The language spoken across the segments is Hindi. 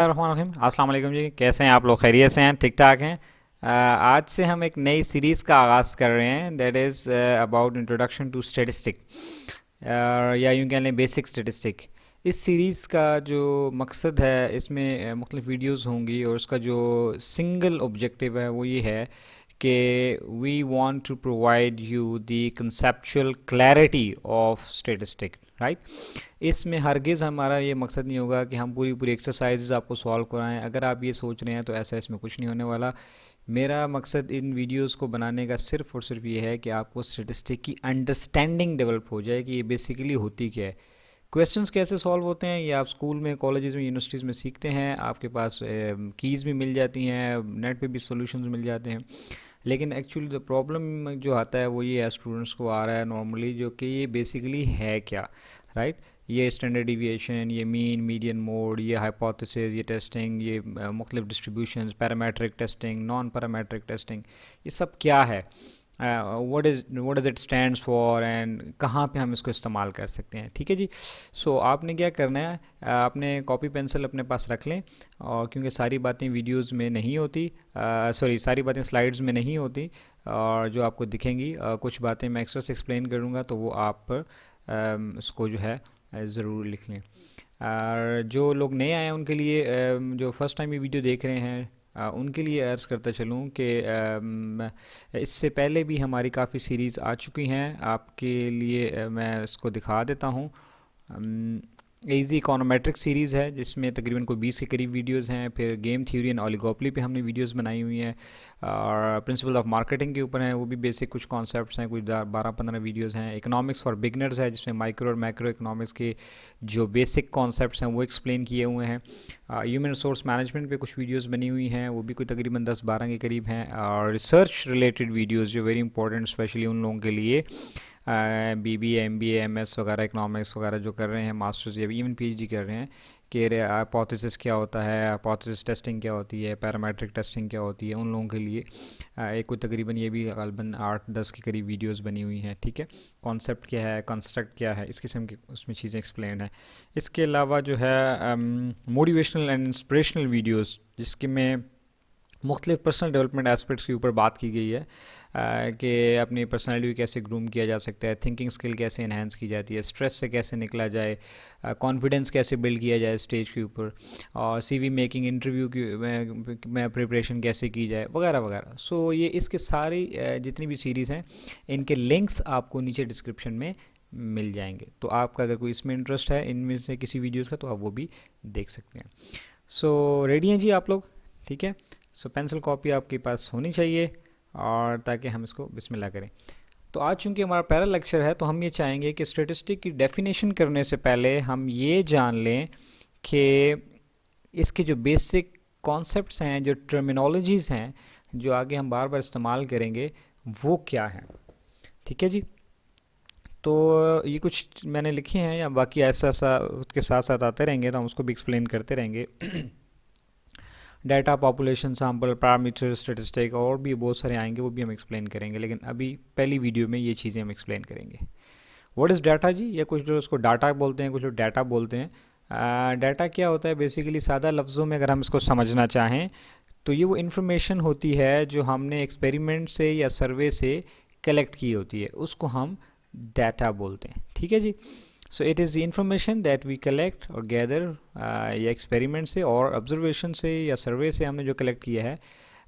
रहीम अस्सलाम वालेकुम जी। कैसे हैं आप लोग? खैरियत से हैं? ठीक ठाक हैं? आज से हम एक नई सीरीज़ का आगाज़ कर रहे हैं, that is about introduction to statistic, या यूँ कह लें बेसिक स्टैटिस्टिक। इस सीरीज़ का जो मकसद है, इसमें मुख्तलिफ वीडियोस होंगी और उसका जो सिंगल ऑब्जेक्टिव है वो ये है कि we want to provide you the conceptual clarity of statistic, right. इसमें हरगिज़ हमारा ये मकसद नहीं होगा कि हम पूरी पूरी एक्सरसाइजेज आपको सॉल्व कराएं। अगर आप ये सोच रहे हैं तो ऐसा इसमें कुछ नहीं होने वाला। मेरा मकसद इन वीडियोस को बनाने का सिर्फ़ और सिर्फ ये है कि आपको स्टैटिस्टिक की अंडरस्टैंडिंग डेवलप हो जाए कि ये बेसिकली होती क्या है, क्वेश्चंस कैसे सॉल्व होते हैं। ये आप स्कूल में, कॉलेजेस में, यूनिवर्सिटीज़ में सीखते हैं, आपके पास कीज़ भी मिल जाती हैं, नेट पे भी सॉल्यूशंस मिल जाते हैं। लेकिन एक्चुअली जो प्रॉब्लम जो आता है वो ये है, स्टूडेंट्स को आ रहा है नॉर्मली, जो कि ये बेसिकली है क्या, राइट। ये स्टैंडर्ड डिविएशन, ये मीन, मीडियन मोड, ये हाइपोथेसिस, ये टेस्टिंग, ये मुख्तलिफ distributions, parametric testing, non parametric testing, ये सब क्या है, what does it stands for, and कहाँ पे हम इसको इस्तेमाल कर सकते हैं। ठीक है जी। सो आपने क्या करना है, आपने कॉपी पेंसिल अपने पास रख लें, और क्योंकि सारी बातें वीडियोस में नहीं होती, सॉरी सारी बातें स्लाइड्स में नहीं होती, और जो आपको दिखेंगी कुछ बातें मैं एक्स्ट्रा से एक्सप्लेन करूँगा, तो वो आप उसको जो है ज़रूर लिख लें। और जो लोग नए आए हैं उनके लिए, जो फर्स्ट टाइम ये वीडियो देख रहे हैं, उनके लिए अर्ज़ करता चलूँ कि इससे पहले भी हमारी काफ़ी सीरीज़ आ चुकी हैं। आपके लिए मैं इसको दिखा देता हूँ। इजी इकोनोमेट्रिक सीरीज़ है जिसमें तकरीबन कोई 20 के करीब वीडियोस हैं। फिर गेम थ्योरी एंड ओलिगोपोली पे हमने वीडियोस बनाई हुई हैं, और प्रिंसिपल ऑफ मार्केटिंग के ऊपर हैं, वो भी बेसिक कुछ कॉन्सेप्ट्स हैं, कुछ 12-15 वीडियोस हैं। इकोनॉमिक्स फॉर बिगनर्स है जिसमें माइक्रो और मैक्रो इकोनॉमिक्स के जो बेसिक कॉन्सेप्ट्स हैं वो एक्सप्लेन किए हुए हैं। ह्यूमन रिसोर्स मैनेजमेंट पे कुछ वीडियोस बनी हुई हैं, वो भी कोई तकरीबन 10-12 के करीब हैं। और रिसर्च रिलेटेड वीडियोस जो वेरी इंपॉर्टेंट स्पेशली उन लोगों के लिए, बीबीए, एमबीए, एमएस वगैरह, इकोनॉमिक्स वगैरह जो कर रहे हैं, मास्टर्स या इवन पीएचडी कर रहे हैं, कि हाइपोथेसिस क्या होता है, हाइपोथेसिस टेस्टिंग क्या होती है, पैरामेट्रिक टेस्टिंग क्या होती है, उन लोगों के लिए एक कोई तकरीबन ये भी गलबन 8-10 के करीब वीडियोस बनी हुई हैं। ठीक है, कॉन्सेप्ट क्या है, कंस्ट्रक्ट क्या है, इस किस्म की उसमें चीज़ें एक्सप्लेन है। इसके अलावा जो है मोटिवेशनल एंड इंस्परेशनल वीडियोज़, जिसके में मुख्तलिफ पर्सनल डेवलपमेंट एस्पेक्ट्स के ऊपर बात की गई है, कि अपनी पर्सनालिटी कैसे ग्रूम किया जा सकता है, थिंकिंग स्किल कैसे इन्हेंस की जाती है, स्ट्रेस से कैसे निकला जाए, कॉन्फिडेंस कैसे बिल्ड किया जाए स्टेज के ऊपर, और सीवी मेकिंग, इंटरव्यू की में प्रिपरेशन कैसे की जाए, वगैरह वगैरह। सो ये इसके सारी जितनी भी सीरीज़ हैं, इनके लिंक्स आपको नीचे डिस्क्रिप्शन में मिल जाएंगे। तो आपका अगर कोई इसमें इंटरेस्ट है, इनमें से किसी वीडियोज़ का, तो आप वो भी देख सकते हैं। सो रेडी हैं जी आप लोग? ठीक है। सो पेंसिल कॉपी आपके पास होनी चाहिए, और ताकि हम इसको बिस्मिल्लाह करें। तो आज चूँकि हमारा पहला लेक्चर है, तो हम ये चाहेंगे कि स्टैटिस्टिक की डेफिनेशन करने से पहले हम ये जान लें कि इसके जो बेसिक कॉन्सेप्ट्स हैं, जो टर्मिनोलॉजीज़ हैं, जो आगे हम बार बार इस्तेमाल करेंगे, वो क्या हैं। ठीक है जी। तो ये कुछ मैंने लिखे हैं, या बाकी ऐसा ऐसा उसके साथ साथ आते रहेंगे, तो हम उसको भी एक्सप्लेन करते रहेंगे। Data, population, sample, parameter, statistic, और भी बहुत सारे आएंगे, वो भी हम एक्सप्लेन करेंगे। लेकिन अभी पहली वीडियो में ये चीज़ें हम एक्सप्लेन करेंगे। व्हाट इज़ डाटा जी, या कुछ लोग उसको डाटा बोलते हैं, कुछ लोग डाटा बोलते हैं। डाटा क्या होता है बेसिकली, सादा लफ्ज़ों में अगर हम इसको समझना चाहें, तो ये वो इन्फॉर्मेशन होती है जो हमने एक्सपेरिमेंट से या सर्वे से कलेक्ट की होती है, उसको हम डाटा बोलते हैं। ठीक है जी। So it is the information that we collect और गैदर, या एक्सपेरिमेंट से और ऑब्जर्वेशन से या सर्वे से हमने जो कलेक्ट किया है,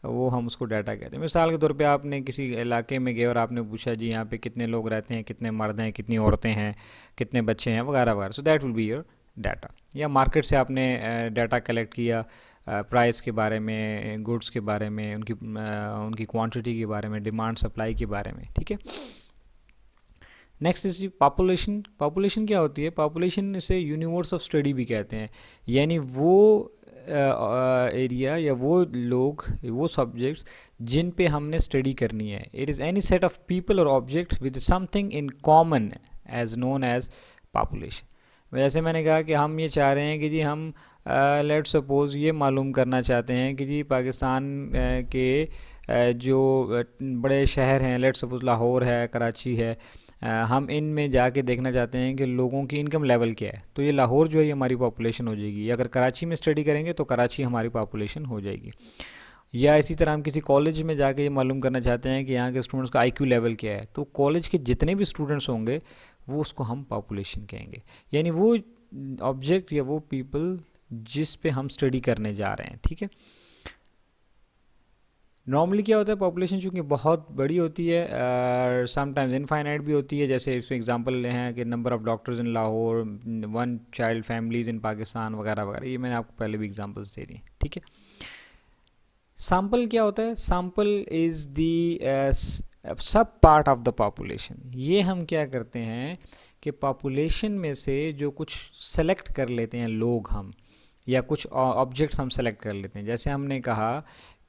वो हम उसको डाटा कहते हैं। मिसाल के तौर पे आपने किसी इलाके में गए और आपने पूछा जी यहाँ पे कितने लोग रहते हैं, कितने मर्द हैं, कितनी औरतें हैं, कितने बच्चे हैं, वगैरह वगैरह। So that will be your data. या मार्केट से आपने डाटा कलेक्ट किया, प्राइस के बारे में, गुड्स के बारे में, उनकी क्वांटिटी के बारे में, डिमांड सप्लाई के बारे में। ठीक है। Next is population. पॉपुलेशन क्या होती है? पॉपुलेशन इसे यूनिवर्स ऑफ स्टडी भी कहते हैं, यानी वो एरिया या वो लोग, वो सब्जेक्ट्स जिन पे हमने स्टडी करनी है। It is any set of people और objects with something in common as known as population. वैसे मैंने कहा कि हम ये चाह रहे हैं कि जी हम लेट सपोज़ ये मालूम करना चाहते हैं कि जी पाकिस्तान के जो बड़े शहर हैं, लेट सपोज़ लाहौर है, कराची है, हम इन में जाके देखना चाहते हैं कि लोगों की इनकम लेवल क्या है, तो ये लाहौर जो है ये हमारी पॉपुलेशन हो जाएगी। अगर कराची में स्टडी करेंगे तो कराची हमारी पॉपुलेशन हो जाएगी। या इसी तरह हम किसी कॉलेज में जाके ये मालूम करना चाहते हैं कि यहाँ के स्टूडेंट्स का आईक्यू लेवल क्या है, तो कॉलेज के जितने भी स्टूडेंट्स होंगे वो उसको हम पॉपुलेशन कहेंगे, यानी वो ऑब्जेक्ट या वो पीपल जिस पे हम स्टडी करने जा रहे हैं। ठीक है, नॉर्मली क्या होता है, पॉपुलेशन चूँकि बहुत बड़ी होती है, समटाइम्स इनफाइनाइट भी होती है। जैसे इसमें एग्जांपल हैं कि number of doctors in Lahore, one child families in Pakistan वगैरह वगैरह, ये मैंने आपको पहले भी एग्जांपल्स दे दिए। ठीक है, सैम्पल क्या होता है, सैम्पल इज़ दी सब पार्ट ऑफ द पॉपुलेशन। ये हम क्या करते हैं कि पॉपुलेशन में से जो कुछ सेलेक्ट कर लेते हैं लोग हम, या कुछ ऑब्जेक्ट्स हम सेलेक्ट कर लेते हैं। जैसे हमने कहा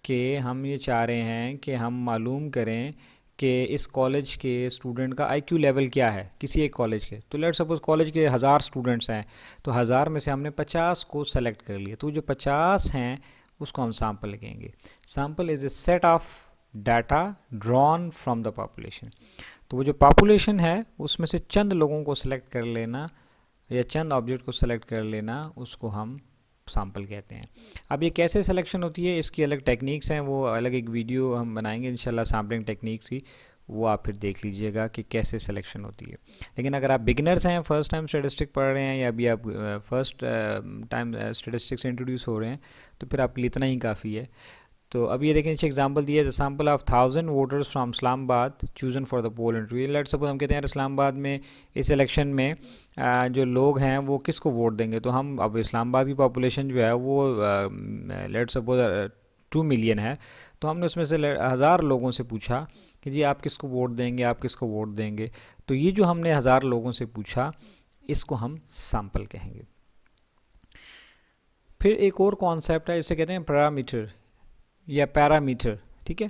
कि हम ये चाह रहे हैं कि हम मालूम करें कि इस कॉलेज के स्टूडेंट का आईक्यू लेवल क्या है, किसी एक कॉलेज के। तो लेट्स सपोज कॉलेज के 1000 स्टूडेंट्स हैं, तो 1000 में से हमने 50 को सेलेक्ट कर लिया, तो जो 50 हैं उसको हम सैम्पल कहेंगे। Sample is a set of data drawn from the population. तो वो जो पॉपुलेशन है उसमें से चंद लोगों को सेलेक्ट कर लेना या चंद ऑब्जेक्ट को सेलेक्ट कर लेना, उसको हम सैम्पल कहते हैं। अब ये कैसे सिलेक्शन होती है, इसकी अलग टेक्निक्स हैं, वो अलग एक वीडियो हम बनाएंगे इंशाल्लाह सैम्पलिंग टेक्निक्स की, वो आप फिर देख लीजिएगा कि कैसे सिलेक्शन होती है। लेकिन अगर आप बिगिनर्स हैं, फर्स्ट टाइम स्टेटिस्टिक पढ़ रहे हैं, या अभी आप फर्स्ट टाइम स्टेटिस्टिक्स से इंट्रोड्यूस हो रहे हैं, तो फिर आपके लिए इतना ही काफ़ी है। तो अब ये देखें, नीचे एग्जांपल दिया है, the sample of 1000 voters from Islamabad chosen for the poll interview. Let's suppose हम कहते हैं इस्लामाबाद में इस इलेक्शन में जो लोग हैं वो किसको वोट देंगे। तो हम अब इस्लामाबाद की पॉपुलेशन जो है वो लेट्स सपोज 2 मिलियन है, तो हमने उसमें से 1000 लोगों से पूछा कि जी आप किसको वोट देंगे, आप किसको वोट देंगे। तो ये जो हमने 1000 लोगों से पूछा, इसको हम सैम्पल कहेंगे। फिर एक और कॉन्सेप्ट है, इसे कहते हैं पैरामीटर या पैरामीटर। ठीक है,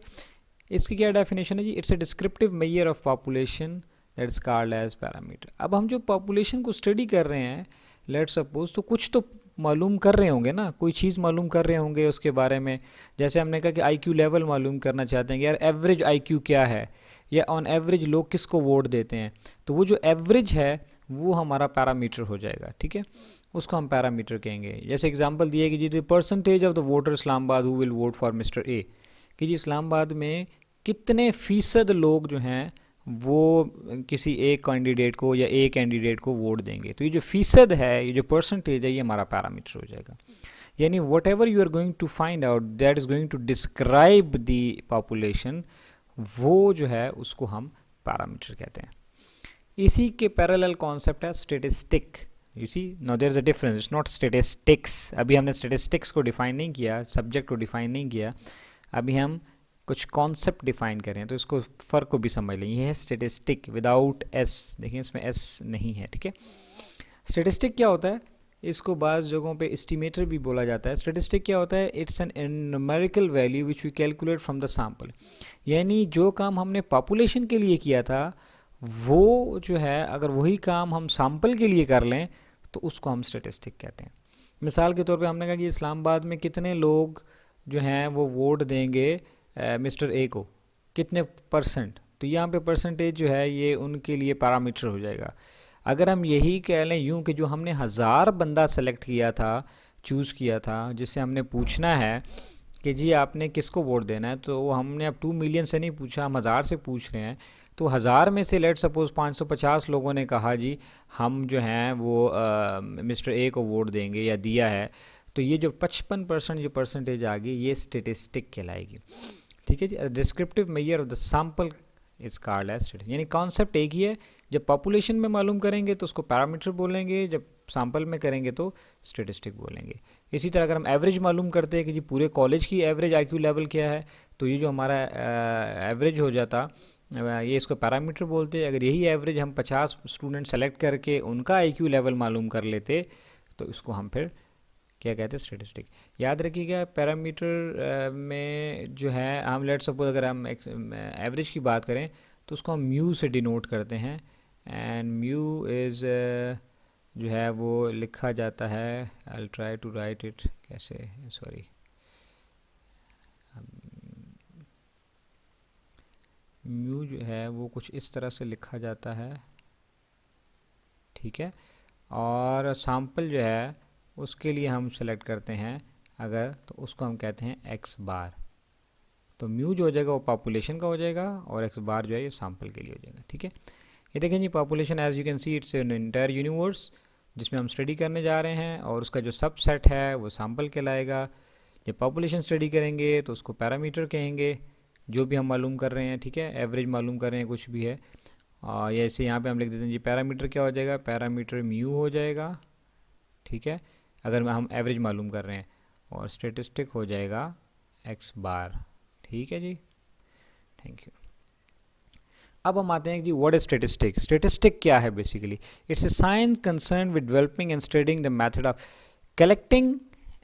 इसकी क्या डेफिनेशन है जी, it's a descriptive measure of population that is called as parameter. अब हम जो पॉपुलेशन को स्टडी कर रहे हैं, लेट सपोज, तो कुछ तो मालूम कर रहे होंगे ना, कोई चीज़ मालूम कर रहे होंगे उसके बारे में। जैसे हमने कहा कि आईक्यू लेवल मालूम करना चाहते हैं कि यार एवरेज आईक्यू क्या है, या ऑन एवरेज लोग किसको वोट देते हैं। तो वो जो एवरेज है वो हमारा पैरामीटर हो जाएगा। ठीक है, उसको हम पैरामीटर कहेंगे। जैसे एग्जांपल दिए कि जी the percentage of the voter Islamabad who will vote for mister A, कि जी इस्लामाबाद में कितने फ़ीसद लोग जो हैं वो किसी एक कैंडिडेट को या ए कैंडिडेट को वोट देंगे। तो ये जो फ़ीसद है, ये जो परसेंटेज है, ये हमारा पैरामीटर हो जाएगा। यानी whatever you are going to find out that is going to describe the population, वो जो है उसको हम पैरामीटर कहते हैं। इसी के पैरेलल कॉन्सेप्ट है statistic. You see now there is a difference, it's not statistics. अभी हमने स्टेटिस्टिक्स को डिफाइन नहीं किया, सब्जेक्ट को डिफाइन नहीं किया, अभी हम कुछ कॉन्सेप्ट डिफाइन करें, तो इसको फ़र्क को भी समझ लें। ये है स्टेटिस्टिक विदाउट एस, देखिए इसमें एस नहीं है। ठीक है, स्टेटिस्टिक क्या होता है, इसको बाज़ जगहों पे एस्टिमेटर भी बोला जाता है। स्टेटिस्टिक क्या होता है, it's an numerical value which we calculate from the sample. यानी जो काम हमने पॉपुलेशन के लिए किया था, वो जो है अगर वही काम हम सैम्पल के लिए कर लें तो उसको हम स्टेटिस्टिक कहते हैं। मिसाल के तौर पे हमने कहा कि इस्लामाबाद में कितने लोग जो हैं वो वोट देंगे मिस्टर ए को, कितने परसेंट। तो यहाँ पे परसेंटेज जो है ये उनके लिए पैरामीटर हो जाएगा। अगर हम यही कह लें यूँ कि जो हमने 1000 बंदा सेलेक्ट किया था, चूज़ किया था, जिससे हमने पूछना है कि जी आपने किसको वोट देना है, तो हमने अब 2 मिलियन से नहीं पूछा, हम 1000 से पूछ रहे हैं। तो 1000 में से लेट सपोज़ 550 लोगों ने कहा जी हम जो हैं वो मिस्टर ए को वोट देंगे या दिया है, तो ये जो 55% जो परसेंटेज आ गई, ये स्टेटिस्टिक कहलाएगी। ठीक है जी, descriptive measure of the sample is called as statistic. यानी कॉन्सेप्ट एक ही है, जब पॉपुलेशन में मालूम करेंगे तो उसको पैरामीटर बोलेंगे, जब सैम्पल में करेंगे तो स्टेटिस्टिक बोलेंगे। इसी तरह अगर हम एवरेज मालूम करते हैं कि जी पूरे कॉलेज की एवरेज आईक्यू लेवल क्या है, तो ये जो हमारा एवरेज हो जाता, ये इसको पैरामीटर बोलते हैं। अगर यही एवरेज हम 50 स्टूडेंट सेलेक्ट करके उनका आईक्यू लेवल मालूम कर लेते, तो इसको हम फिर क्या कहते हैं, स्टेटिस्टिक। याद रखिएगा पैरामीटर में जो है, हम लेट सपोज अगर हम एवरेज की बात करें तो उसको हम म्यू से डिनोट करते हैं, एंड म्यू इज़ जो है वो लिखा जाता है, I try to write it, कैसे, सॉरी, म्यू जो है वो कुछ इस तरह से लिखा जाता है, ठीक है। और सैम्पल जो है उसके लिए हम सेलेक्ट करते हैं अगर, तो उसको हम कहते हैं एक्स बार। तो म्यू जो हो जाएगा वो पॉपुलेशन का हो जाएगा और एक्स बार जो है ये सैम्पल के लिए हो जाएगा, ठीक है। ये देखें जी, population as you can see it's an entire universe जिसमें हम स्टडी करने जा रहे हैं, और उसका जो सबसेट है वो सैम्पल कहलाएगा। जब पॉपुलेशन स्टडी करेंगे तो उसको पैरामीटर कहेंगे, जो भी हम मालूम कर रहे हैं, ठीक है, एवरेज मालूम कर रहे हैं, कुछ भी है। ऐसे यहाँ पे हम लिख देते हैं जी, पैरामीटर क्या हो जाएगा, पैरामीटर म्यू हो जाएगा, ठीक है, अगर हम एवरेज मालूम कर रहे हैं, और स्टेटिस्टिक हो जाएगा एक्स बार, ठीक है जी, थैंक यू। अब हम आते हैं कि व्हाट इज स्टेटिस्टिक। स्टेटिस्टिक क्या है basically? It's a science concern with developing and studying the method of collecting,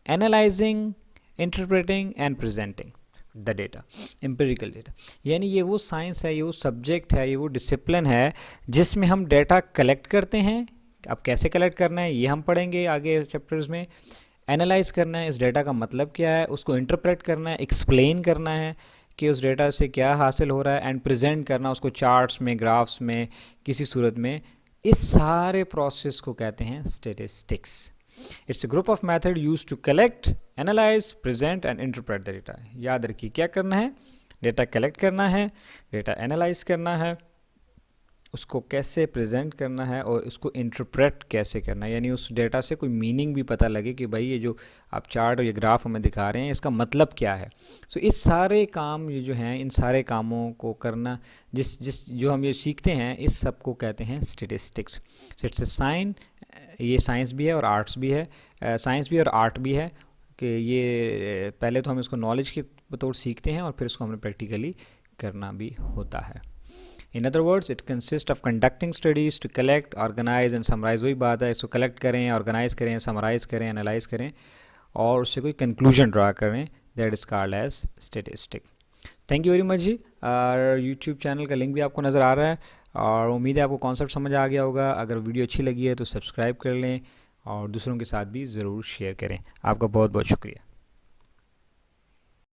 analysing, interpreting and presenting the data, empirical data. यानी ये वो साइंस है, ये वो सब्जेक्ट है, ये वो डिसिप्लिन है जिसमें हम डेटा कलेक्ट करते हैं। अब कैसे कलेक्ट करना है ये हम पढ़ेंगे आगे चैप्टर्स में। एनालाइज करना है, इस डेटा का मतलब क्या है, उसको इंटरप्रेट करना है, एक्सप्लेन करना है कि उस डेटा से क्या हासिल हो रहा है, एंड प्रेजेंट करना उसको चार्ट्स में, ग्राफ्स में, किसी सूरत में। इस सारे प्रोसेस को कहते हैं statistics. It's a group of method use to collect, analyse, present and interpret the data. याद रखिए क्या करना है, डेटा कलेक्ट करना है, डेटा एनालाइज करना है, उसको कैसे प्रेजेंट करना है और उसको इंटरप्रेट कैसे करना है, यानी उस डेटा से कोई मीनिंग भी पता लगे कि भाई ये जो आप चार्ट और ये ग्राफ हमें दिखा रहे हैं इसका मतलब क्या है। सो इस सारे काम ये जो हैं, इन सारे कामों को करना, जिस जो हम ये सीखते हैं, इस सब को कहते हैं statistics. So it's a sign, ये साइंस भी है और आर्ट्स भी है, साइंस भी और आर्ट भी है कि ये पहले तो हम इसको नॉलेज के बतौर सीखते हैं और फिर इसको हमें प्रैक्टिकली करना भी होता है। In other words, it consists of conducting studies to collect, organize and summarize। वही बात है, इसको कलेक्ट करें, ऑर्गेनाइज करें, समराइज करें, एनालाइज करें और उससे कोई कंक्लूजन ड्रा करें, that is called as statistic. Thank you very much जी। और यूट्यूब चैनल का लिंक भी आपको नज़र आ रहा है और उम्मीद है आपको कॉन्सेप्ट समझ आ गया होगा। अगर वीडियो अच्छी लगी है तो सब्सक्राइब कर लें और दूसरों के साथ भी ज़रूर शेयर करें। आपका बहुत बहुत शुक्रिया।